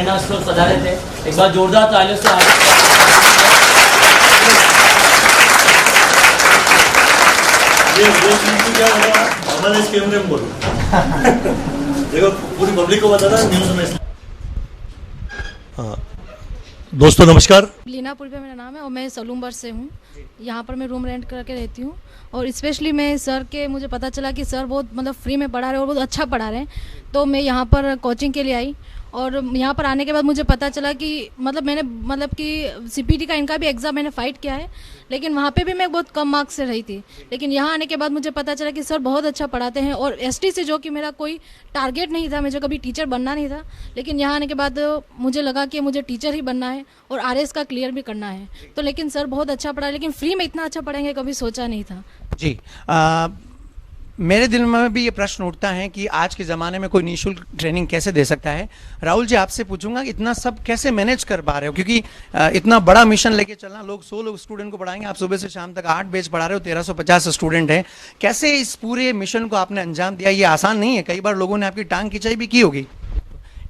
नैना store सजा रहे थे। एक बार जोरदार तालियों से क्या होगा हमारे इस कैमरे में बोलो देखो पूरी पब्लिक को बता रहा न्यूज़ में। हाँ दोस्तों नमस्कार। लीनापुर पे मेरा नाम है और मैं सलूमबर से हूँ। यहाँ पर मैं रूम रेंट करके रहती हूँ और स्पेशली मैं सर के मुझे पता चला कि सर बहुत मतलब फ्री में पढ़ा रहे हैं और बहुत अच्छा पढ़ा रहे हैं, तो मैं यहाँ पर कोचिंग के लिए आई। और यहाँ पर आने के बाद मुझे पता चला कि मैंने कि सीपीटी का इनका भी एग्ज़ाम मैंने फ़ाइट किया है, लेकिन वहाँ पे भी मैं बहुत कम मार्क्स से रही थी। लेकिन यहाँ आने के बाद मुझे पता चला कि सर बहुत अच्छा पढ़ाते हैं और एसटी से, जो कि मेरा कोई टारगेट नहीं था, मुझे कभी टीचर बनना नहीं था, लेकिन यहाँ आने के बाद मुझे लगा कि मुझे टीचर ही बनना है और आरएस का क्लियर भी करना है। तो लेकिन सर बहुत अच्छा पढ़ा, लेकिन फ्री में इतना अच्छा पढ़ाएंगे कभी सोचा नहीं था जी। मेरे दिल में भी ये प्रश्न उठता है कि आज के ज़माने में कोई निःशुल्क ट्रेनिंग कैसे दे सकता है। राहुल जी, आपसे पूछूंगा इतना सब कैसे मैनेज कर पा रहे हो, क्योंकि इतना बड़ा मिशन लेके चलना, लोग 100 लोग स्टूडेंट को पढ़ाएंगे, आप सुबह से शाम तक 8 बैच पढ़ा रहे हो, 1350 स्टूडेंट हैं। कैसे इस पूरे मिशन को आपने अंजाम दिया? ये आसान नहीं है, कई बार लोगों ने आपकी टांग खिंचाई भी की होगी।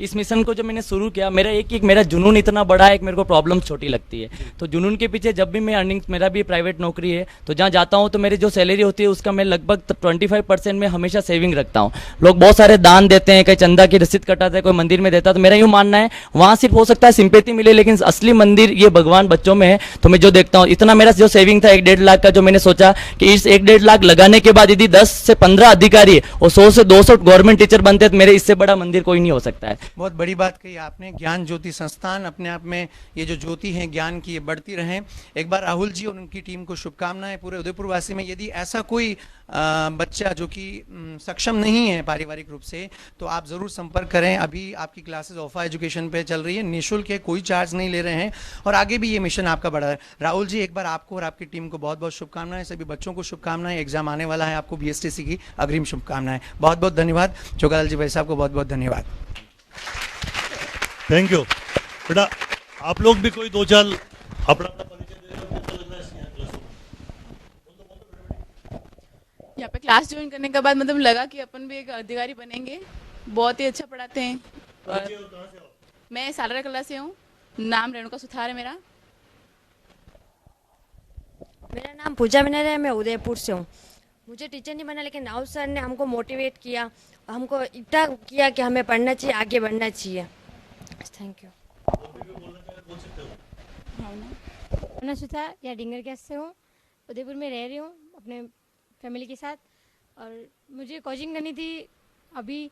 इस मिशन को जब मैंने शुरू किया, मेरा जुनून इतना बड़ा है कि मेरे को प्रॉब्लम छोटी लगती है। तो जुनून के पीछे जब भी मैं अर्निंग्स, मेरा भी प्राइवेट नौकरी है, तो जहाँ जाता हूँ तो मेरी जो सैलरी होती है उसका मैं लगभग 25% में हमेशा सेविंग रखता हूँ। लोग बहुत सारे दान देते हैं, कहीं चंदा की रसीद कटाते हैं, कोई मंदिर में देता है, तो मेरा यूँ मानना है वहाँ सिर्फ हो सकता है सिंपैथी मिले, लेकिन असली मंदिर ये भगवान बच्चों में है। तो मैं जो देखता हूँ, इतना मेरा जो सेविंग था 1-1.5 लाख का, जो मैंने सोचा कि इस 1-1.5 लाख लगाने के बाद यदि 10 से 15 अधिकारी और 100 से 200 गवर्नमेंट टीचर बनते हैं तो मेरे इससे बड़ा मंदिर कोई नहीं हो सकता है। बहुत बड़ी बात कही आपने। ज्ञान ज्योति संस्थान अपने आप में ये जो ज्योति है ज्ञान की, ये बढ़ती रहे। एक बार राहुल जी और उनकी टीम को शुभकामनाएं। पूरे उदयपुर वासी में यदि ऐसा कोई बच्चा जो कि सक्षम नहीं है पारिवारिक रूप से, तो आप जरूर संपर्क करें। अभी आपकी क्लासेस ऑफा एजुकेशन पे चल रही है, निःशुल्क है, कोई चार्ज नहीं ले रहे हैं और आगे भी ये मिशन आपका बढ़ा है। राहुल जी, एक बार आपको और आपकी टीम को बहुत बहुत शुभकामनाएं, सभी बच्चों को शुभकामनाएं। एग्जाम आने वाला है, आपको बीएसटीसी की अग्रिम शुभकामनाएं। बहुत बहुत धन्यवाद। जोगालाल जी भाई साहब को बहुत बहुत धन्यवाद। Thank you. बेटा आप लोग भी कोई दो चार अपना परिचय दे रहे हो, कैसा लग रहा है यहाँ पे क्लास ज्वाइन करने के बाद मतलब लगा कि अपन भी एक अधिकारी बनेंगे। बहुत ही अच्छा पढ़ाते हैं। मैं सालरा कला से हूँ, नाम रेणुका सुथार है मेरा। मेरा नाम पूजा मिनर है, मैं उदयपुर से हूँ। मुझे टीचर नहीं बना, लेकिन राहुल सर ने हमको मोटिवेट किया, हमको इतना किया कि हमें पढ़ना चाहिए, आगे बढ़ना चाहिए। Thank you. मैं सुथा या डिंगर गैस से हूँ, उदयपुर में रह रही हूँ अपने फैमिली के साथ, और मुझे कोचिंग करनी थी। अभी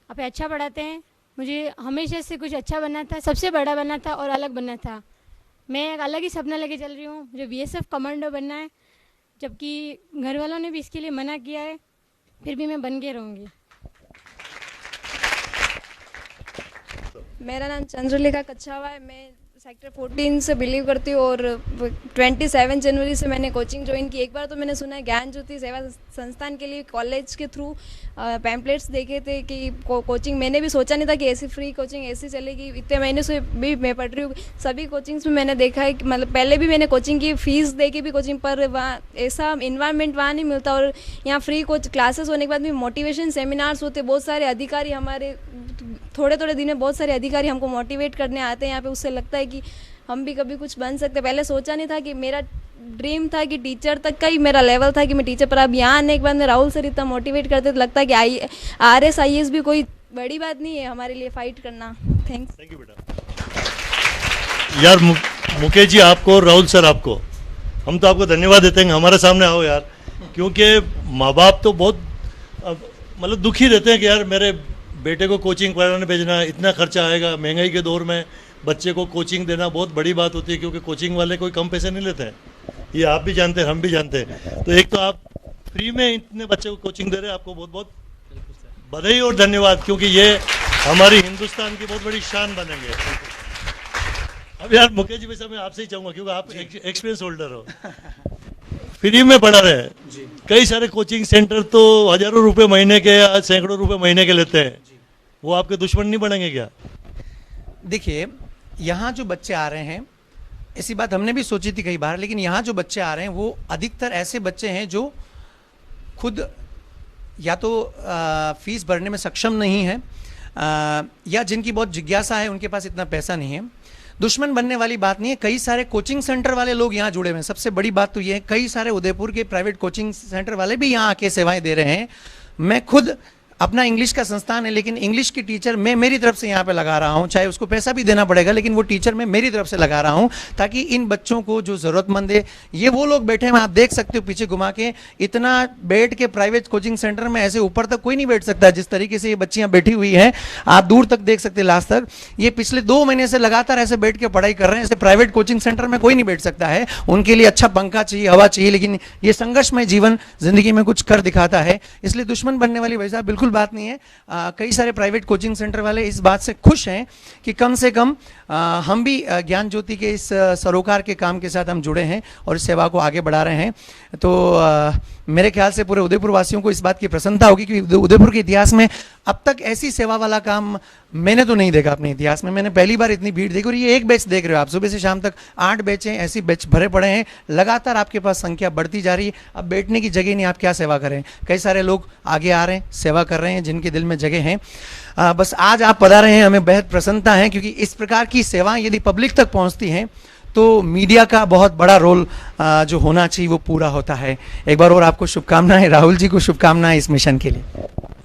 आप अच्छा पढ़ाते हैं, मुझे हमेशा से कुछ अच्छा बनना था, सबसे बड़ा बनना था और अलग बनना था। मैं एक अलग ही सपना लेके चल रही हूँ, मुझे बीएसएफ कमांडो बनना है, जबकि घर वालों ने भी इसके लिए मना किया है, फिर भी मैं बन के रहूँगी। मेरा नाम चंद्रलेखा कच्छावा है, मैं सेक्टर 14 से बिलीव करती हूँ और 27 जनवरी से मैंने कोचिंग ज्वाइन की। एक बार तो मैंने सुना है ज्ञान ज्योति सेवा संस्थान के लिए कॉलेज के थ्रू पैम्पलेट्स देखे थे कि कोचिंग, मैंने भी सोचा नहीं था कि ऐसी फ्री कोचिंग ऐसी चलेगी। इतने महीने से भी मैं पढ़ रही हूँ, सभी कोचिंग्स में मैंने देखा है कि मतलब पहले भी मैंने कोचिंग की फीस दे के भी कोचिंग, पर वहाँ ऐसा इन्वायरमेंट वहाँ नहीं मिलता। और यहाँ फ्री क्लासेस होने के बाद भी मोटिवेशन सेमिनार्स होते, बहुत सारे अधिकारी हमारे थोड़े थोड़े दिन में बहुत सारे अधिकारी हमको मोटिवेट करने आते हैं यहाँ पे। उससे लगता है कि हम भी कभी कुछ बन सकते। पहले सोचा नहीं था कि मेरा ड्रीम था कि टीचर तक का ही मेरा लेवल था कि मैं टीचर, पर अब यहाँ आने के बाद में राहुल सर इतना मोटिवेट करते तो लगता है कि आरएस आईएएस भी कोई बड़ी बात नहीं है हमारे लिए फाइट करना। थैंक्स। यू बेटा। यार मुकेश जी आपको और राहुल सर आपको, हम तो आपको धन्यवाद देते हैं। हमारे सामने आओ यार, क्योंकि माँ बाप तो बहुत मतलब दुखी रहते हैं कि यार मेरे बेटे को कोचिंग पढ़ाने भेजना, इतना खर्चा आएगा। महंगाई के दौर में बच्चे को कोचिंग देना बहुत बड़ी बात होती है, क्योंकि कोचिंग वाले कोई कम पैसे नहीं लेते हैं, ये आप भी जानते हैं, हम भी जानते हैं। तो एक तो आप फ्री में इतने बच्चे को कोचिंग दे रहे हैं, आपको बहुत बहुत बधाई और धन्यवाद, क्योंकि ये हमारी हिंदुस्तान की बहुत बड़ी शान बनेंगे। अब यार मुकेश जी वैसे मैं आपसे ही चाहूँगा, क्योंकि आप एक्सपीरियंस होल्डर हो, फ्री में पढ़ा रहे हैं। कई सारे कोचिंग सेंटर तो हजारों रुपए महीने के या सैकड़ों रुपए महीने के लेते हैं, वो आपके दुश्मन नहीं बनेंगे क्या? देखिए, यहाँ जो बच्चे आ रहे हैं, ऐसी बात हमने भी सोची थी कई बार, लेकिन यहाँ जो बच्चे आ रहे हैं वो अधिकतर ऐसे बच्चे हैं जो खुद या तो फीस भरने में सक्षम नहीं है, या जिनकी बहुत जिज्ञासा है, उनके पास इतना पैसा नहीं है। दुश्मन बनने वाली बात नहीं है। कई सारे कोचिंग सेंटर वाले लोग यहाँ जुड़े हुए हैं। सबसे बड़ी बात तो ये है, कई सारे उदयपुर के प्राइवेट कोचिंग सेंटर वाले भी यहाँ आके सेवाएं दे रहे हैं। मैं खुद, अपना इंग्लिश का संस्थान है, लेकिन इंग्लिश की टीचर मैं मेरी तरफ से यहाँ पे लगा रहा हूँ, चाहे उसको पैसा भी देना पड़ेगा, लेकिन वो टीचर मैं मेरी तरफ से लगा रहा हूँ, ताकि इन बच्चों को जो ज़रूरतमंद है, ये वो लोग बैठे हैं, आप देख सकते हो पीछे घुमा के, इतना बैठ के प्राइवेट कोचिंग सेंटर में ऐसे ऊपर तक कोई नहीं बैठ सकता जिस तरीके से ये बच्चियाँ बैठी हुई हैं। आप दूर तक देख सकते हैं, लास्ट तक। ये पिछले 2 महीने से लगातार ऐसे बैठ के पढ़ाई कर रहे हैं। ऐसे प्राइवेट कोचिंग सेंटर में कोई नहीं बैठ सकता है। उनके लिए अच्छा पंखा चाहिए, हवा चाहिए, लेकिन ये संघर्षमय जीवन जिंदगी में कुछ कर दिखाता है। इसलिए दुश्मन बनने वाली वजह बिल्कुल बात नहीं है। कई सारे प्राइवेट कोचिंग सेंटर वाले इस बात से खुश हैं कि कम से कम हम भी ज्ञान ज्योति के इस सरोकार के काम के साथ हम जुड़े हैं और इस सेवा को आगे बढ़ा रहे हैं। तो मेरे ख्याल से पूरे उदयपुर वासियों को इस बात की प्रसन्नता होगी कि उदयपुर के इतिहास में अब तक ऐसी सेवा वाला काम मैंने तो नहीं देखा अपने इतिहास में। मैंने पहली बार इतनी भीड़ देखी। और ये एक बैच देख रहे हो आप, सुबह से शाम तक 8 बैच हैं, ऐसी बैच भरे पड़े हैं। लगातार आपके पास संख्या बढ़ती जा रही है। अब बैठने की जगह नहीं, आप क्या सेवा करें। कई सारे लोग आगे आ रहे हैं, सेवा कर रहे हैं, जिनके दिल में जगह हैं। बस आज आप पधारे हैं, हमें बेहद प्रसन्नता है, क्योंकि इस प्रकार की सेवाएं यदि पब्लिक तक पहुंचती हैं तो मीडिया का बहुत बड़ा रोल जो होना चाहिए वो पूरा होता है। एक बार और आपको शुभकामनाएं, राहुल जी को शुभकामनाएं इस मिशन के लिए।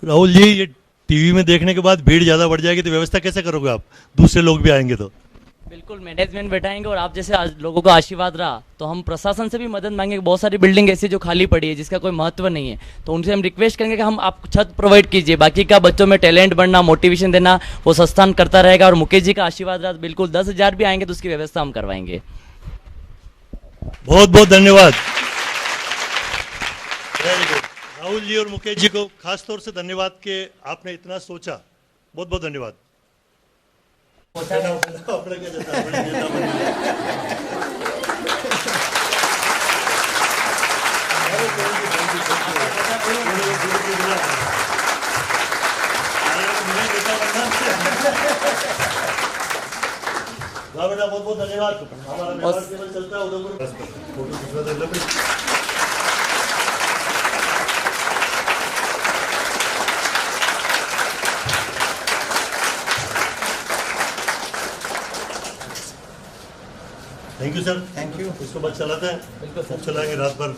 राहुल जी, ये टीवी में देखने के बाद भीड़ ज़्यादा बढ़ जाएगी तो व्यवस्था कैसे करोगे आप? दूसरे लोग भी आएंगे तो? बिल्कुल मैनेजमेंट बैठाएंगे, और आप जैसे आज लोगों का आशीर्वाद रहा तो हम प्रशासन से भी मदद मांगेंगे। बहुत सारी बिल्डिंग ऐसी जो खाली पड़ी है जिसका कोई महत्व नहीं है, तो उनसे हम रिक्वेस्ट करेंगे कि हम आप छत प्रोवाइड कीजिए। बाकी का बच्चों में टैलेंट बढ़ना, मोटिवेशन देना, वो संस्थान करता रहेगा। और मुकेश जी का आशीर्वाद रहा, बिल्कुल 10,000 भी आएंगे तो उसकी व्यवस्था हम करवाएंगे। बहुत बहुत धन्यवाद। राहुल जी और मुकेश जी को खास तौर से धन्यवाद कि आपने इतना सोचा। बहुत बहुत धन्यवाद। बेटा बहुत बहुत धन्यवाद। हमारा व्यवहार केवल चलता है Udaipur. Thank you sir. Thank you. इसको बस चलाते हैं, बिल्कुल सर, चलाएंगे रात भर।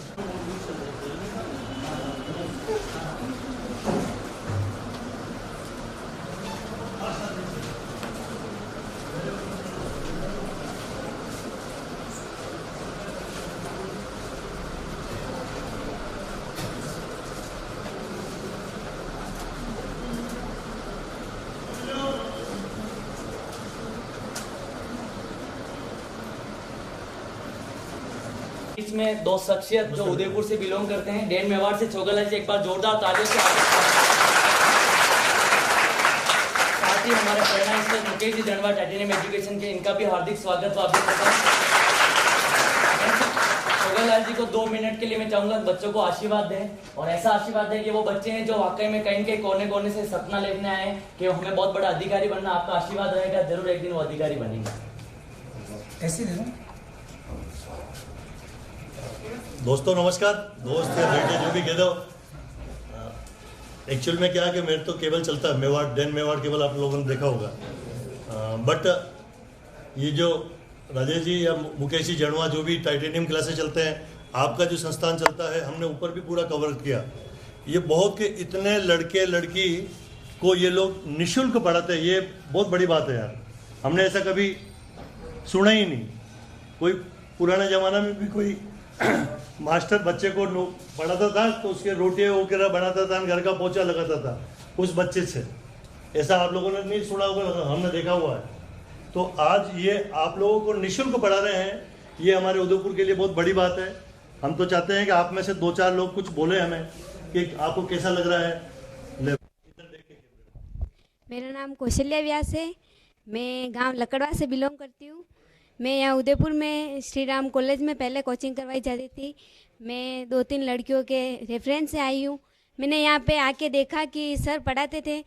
इसमें 2 शख्सियत जो उदयपुर से बिलोंग करते हैं, डेन मेवाड़ से छोगला जी, एक बार जोरदार तालियों से। साथ ही हमारे प्रेरणा institute Mukesh ji दंडवा titanium education के, इनका भी हार्दिक स्वागत हो आपके साथ। छोगला जी को 2 मिनट के लिए मैं चाहूंगा बच्चों को आशीर्वाद दें, और ऐसा आशीर्वाद दें कि वो बच्चे हैं जो वाकई में कहीं के कोने कोने से सपना लेने आए कि हमें बहुत बड़ा अधिकारी बनना। आपका आशीर्वाद रहेगा, जरूर एक दिन वो अधिकारी बनेंगे। ऐसे ही दोस्तों नमस्कार। दोस्त या बेटे जो भी कह दो, एक्चुअल में क्या है कि मेरे तो केबल चलता है मेवाड़, डेन मेवाड़ केबल आप लोगों ने देखा होगा। बट ये जो राजेश जी या मुकेश जी जड़वा जो भी टाइटेनियम क्लासेस चलते हैं, आपका जो संस्थान चलता है, हमने ऊपर भी पूरा कवर किया। ये बहुत के इतने लड़के लड़की को ये लोग निःशुल्क पढ़ाते हैं, ये बहुत बड़ी बात है यार। हमने ऐसा कभी सुना ही नहीं। कोई पुराने ज़माना में भी कोई मास्टर बच्चे को पढ़ाता था तो उसके रोटियाँ वगैरह बनाता था, घर का पोछा लगाता था उस बच्चे से। ऐसा आप लोगों ने नहीं सुना होगा, हमने देखा हुआ है। तो आज ये आप लोगों को निःशुल्क पढ़ा रहे हैं, ये हमारे उदयपुर के लिए बहुत बड़ी बात है। हम तो चाहते हैं कि आप में से 2-4 लोग कुछ बोले हमें कि आपको कैसा लग रहा है। मेरा नाम कौशल्या व्यास है। मैं गांव लकड़वा से बिलोंग करती हूँ। मैं यहाँ उदयपुर में श्री राम कॉलेज में पहले कोचिंग करवाई जाती थी। मैं 2-3 लड़कियों के रेफरेंस से आई हूँ। मैंने यहाँ पे आके देखा कि सर पढ़ाते थे,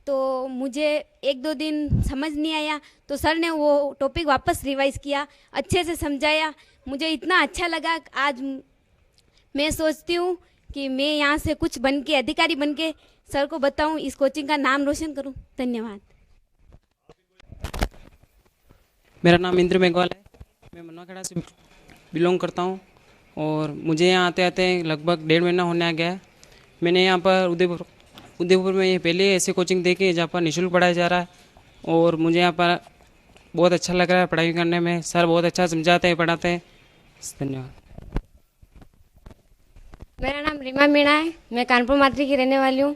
तो मुझे 1-2 दिन समझ नहीं आया, तो सर ने वो टॉपिक वापस रिवाइज़ किया, अच्छे से समझाया। मुझे इतना अच्छा लगा। आज मैं सोचती हूँ कि मैं यहाँ से कुछ बन के अधिकारी बन के सर को बताऊँ, इस कोचिंग का नाम रोशन करूँ। धन्यवाद। मेरा नाम इंद्र मेघवाल है, मैं मनवाखेड़ा से बिलोंग करता हूँ और मुझे यहाँ आते आते लगभग 1.5 महीना होने आ गया है। मैंने यहाँ पर उदयपुर में ये पहले ऐसे कोचिंग देखे जहाँ पर निःशुल्क पढ़ाया जा रहा है और मुझे यहाँ पर बहुत अच्छा लग रहा है पढ़ाई करने में। सर बहुत अच्छा समझाते हैं, पढ़ाते हैं। धन्यवाद। मेरा नाम रीमा मीणा है, मैं कानपुर मात्री की रहने वाली हूँ।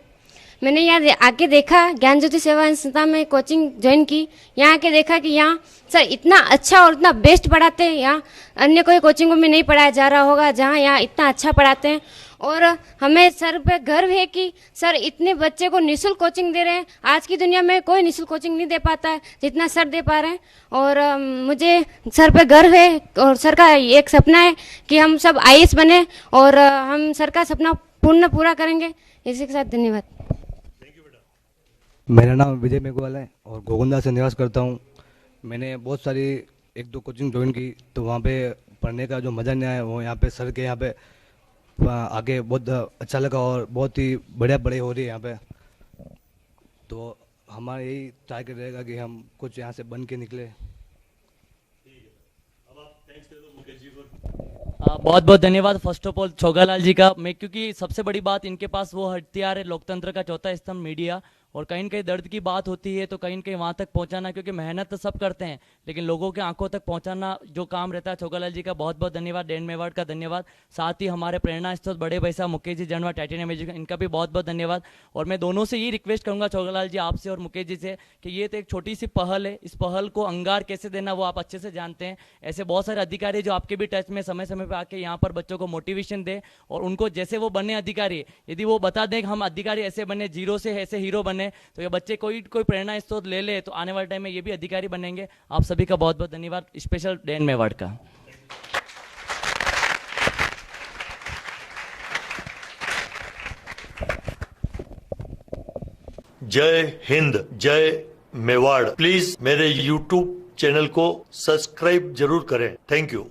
मैंने यहाँ आके देखा, ज्ञान ज्योति सेवा संस्था में कोचिंग ज्वाइन की। यहाँ आके देखा कि यहाँ सर इतना अच्छा और इतना बेस्ट पढ़ाते हैं। यहाँ अन्य कोई कोचिंगों में नहीं पढ़ाया जा रहा होगा जहाँ यहाँ इतना अच्छा पढ़ाते हैं। और हमें सर पे गर्व है कि सर इतने बच्चे को निःशुल्क कोचिंग दे रहे हैं। आज की दुनिया में कोई निःशुल्क कोचिंग नहीं दे पाता है जितना सर दे पा रहे हैं। और मुझे सर पे गर्व है और सर का एक सपना है कि हम सब IAS बने और हम सर का सपना पूरा करेंगे। इसी के साथ धन्यवाद। मेरा नाम विजय मेघवाल है और गोगुंदा से निवास करता हूँ। मैंने बहुत सारी 1-2 कोचिंग ज्वाइन की, तो वहाँ पे पढ़ने का जो मज़ा नहीं आया वो यहाँ पे सर के यहाँ पे आगे बहुत अच्छा लगा और बहुत ही बढ़िया पढ़ाई हो रही है यहाँ पे। तो हमारा यही ट्राई कर रहेगा कि हम कुछ यहाँ से बन के निकले। बहुत बहुत धन्यवाद फर्स्ट ऑफ ऑल छोगालाल जी का। मैं क्योंकि सबसे बड़ी बात इनके पास वो हथियार है, लोकतंत्र का चौथा स्तंभ मीडिया, और कहीं न कहीं दर्द की बात होती है तो कहीं न कहीं वहाँ तक पहुँचाना, क्योंकि मेहनत तो सब करते हैं लेकिन लोगों के आंखों तक पहुँचाना जो काम रहता है। छोगालाल जी का बहुत बहुत धन्यवाद, डेन मेवाड़ का धन्यवाद। साथ ही हमारे प्रेरणा स्रोत बड़े भाई साहब मुकेश जी जनवा टाइटेनियम एजुकेशन, इनका भी बहुत बहुत धन्यवाद। और मैं दोनों से ये रिक्वेस्ट करूँगा छोगालाल जी आपसे और मुकेश जी से कि ये तो एक छोटी सी पहल है, इस पहल को अंगार कैसे देना वो आप अच्छे से जानते हैं। ऐसे बहुत सारे अधिकारी जो आपके भी टच में समय समय पर आके यहाँ पर बच्चों को मोटिवेशन दे और उनको जैसे वो बने अधिकारी, यदि वो बता दें कि हम अधिकारी ऐसे बने, जीरो से ऐसे हीरो बने, तो ये बच्चे कोई प्रेरणा स्रोत ले ले तो आने वाले टाइम में ये भी अधिकारी बनेंगे। आप सभी का बहुत बहुत धन्यवाद, स्पेशल डेन मेवाड़ का। जय हिंद, जय मेवाड़। प्लीज मेरे YouTube चैनल को सब्सक्राइब जरूर करें। Thank you.